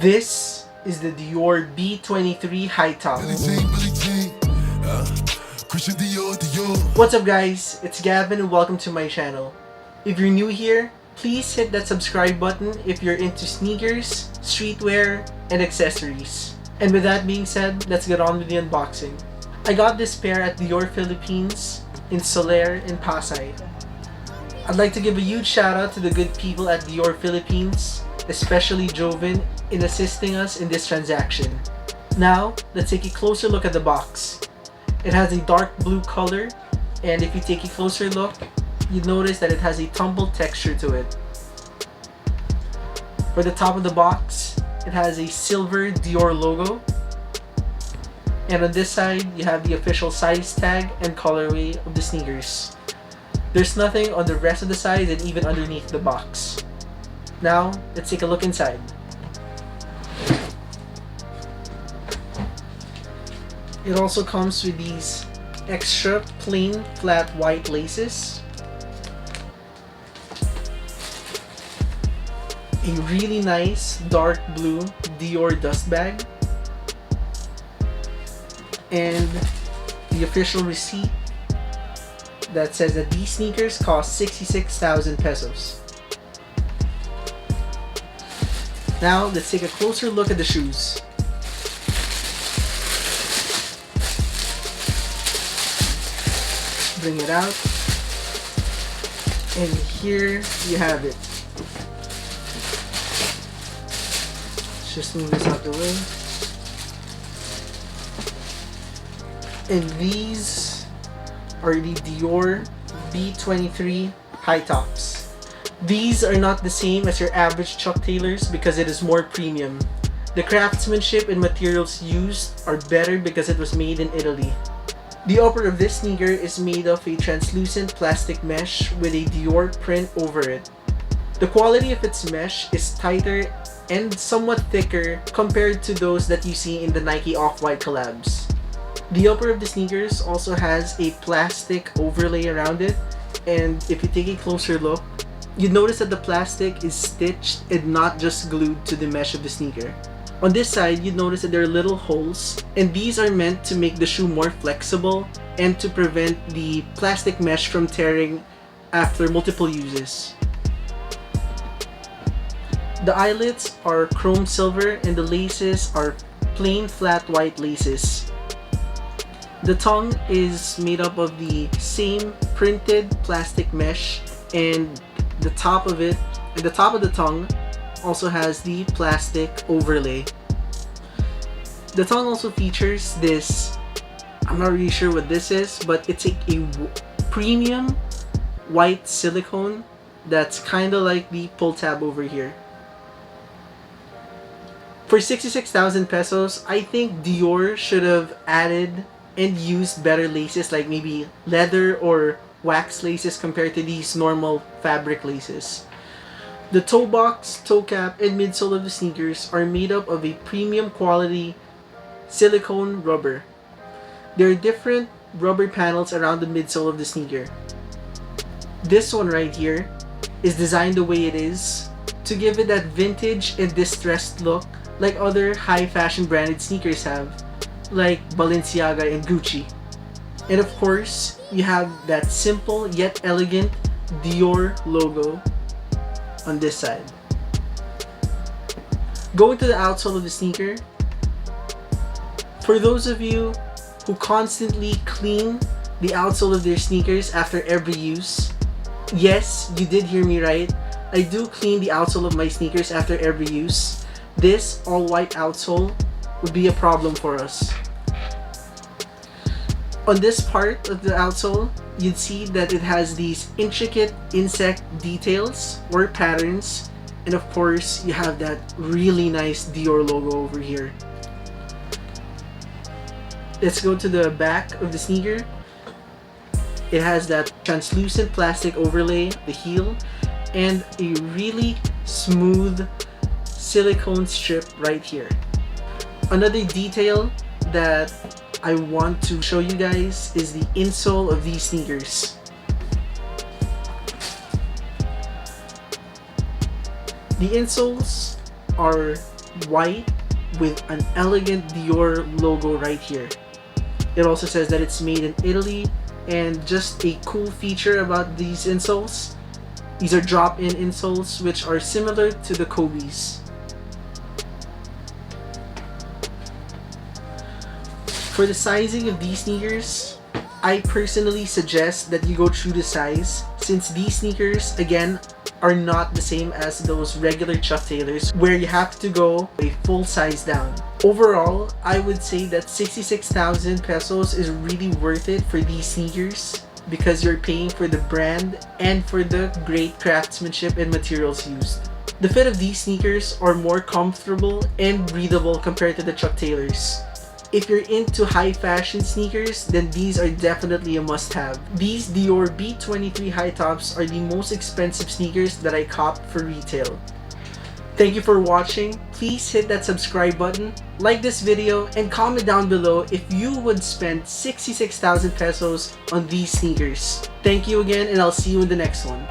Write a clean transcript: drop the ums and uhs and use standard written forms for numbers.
This is the Dior B23 High-Top. What's up guys, it's Gavin and welcome to my channel. If you're new here, please hit that subscribe button if you're into sneakers, streetwear, and accessories. And with that being said, let's get on with the unboxing. I got this pair at Dior Philippines in Soler in Pasay. I'd like to give a huge shout out to the good people at Dior Philippines, especially Joven, in assisting us in this transaction. Now, let's take a closer look at the box. It has a dark blue color, and if you take a closer look, you notice that it has a tumbled texture to it. For the top of the box, it has a silver Dior logo. And on this side, you have the official size tag and colorway of the sneakers. There's nothing on the rest of the sides and even underneath the box. Now, let's take a look inside. It also comes with these extra plain flat white laces, a really nice dark blue Dior dust bag, and the official receipt that says that these sneakers cost 66,000 pesos. Now, let's take a closer look at the shoes. Bring it out, and here you have it. Let's just move this out the way. And these are the Dior B23 High-Tops. These are not the same as your average Chuck Taylors because it is more premium. The craftsmanship and materials used are better because it was made in Italy. The upper of this sneaker is made of a translucent plastic mesh with a Dior print over it. The quality of its mesh is tighter and somewhat thicker compared to those that you see in the Nike Off-White collabs. The upper of the sneakers also has a plastic overlay around it, and if you take a closer look, you notice that the plastic is stitched and not just glued to the mesh of the sneaker. On this side, you notice that there are little holes, and these are meant to make the shoe more flexible and to prevent the plastic mesh from tearing after multiple uses. The eyelets are chrome silver and the laces are plain flat white laces. The tongue is made up of the same printed plastic mesh, and the top of it, and the top of the tongue also has the plastic overlay. The tongue also features this, I'm not really sure what this is, but it's a premium white silicone that's kind of like the pull tab over here. For 66,000 pesos, I think Dior should have added and used better laces, like maybe leather or wax laces compared to these normal fabric laces. The toe box, toe cap, and midsole of the sneakers are made up of a premium quality silicone rubber. There are different rubber panels around the midsole of the sneaker. This one right here is designed the way it is to give it that vintage and distressed look like other high fashion branded sneakers have, like Balenciaga and Gucci. And of course, you have that simple yet elegant Dior logo on this side. Going to the outsole of the sneaker, for those of you who constantly clean the outsole of their sneakers after every use, yes, you did hear me right. I do clean the outsole of my sneakers after every use. This all-white outsole would be a problem for us. On this part of the outsole, you'd see that it has these intricate insect details or patterns, and of course, you have that really nice Dior logo over here. Let's go to the back of the sneaker. It has that translucent plastic overlay, the heel, and a really smooth silicone strip right here. Another detail that I want to show you guys is the insole of these sneakers. The insoles are white with an elegant Dior logo right here. It also says that it's made in Italy, and just a cool feature about these insoles, these are drop-in insoles which are similar to the Kobe's. For the sizing of these sneakers, I personally suggest that you go true to size, since these sneakers, again, are not the same as those regular Chuck Taylors where you have to go a full size down. Overall, I would say that 66,000 pesos is really worth it for these sneakers because you're paying for the brand and for the great craftsmanship and materials used. The fit of these sneakers are more comfortable and breathable compared to the Chuck Taylors. If you're into high fashion sneakers, then these are definitely a must-have. These Dior B23 High-Tops are the most expensive sneakers that I copped for retail. Thank you for watching. Please hit that subscribe button, like this video, and comment down below if you would spend 66,000 pesos on these sneakers. Thank you again, and I'll see you in the next one.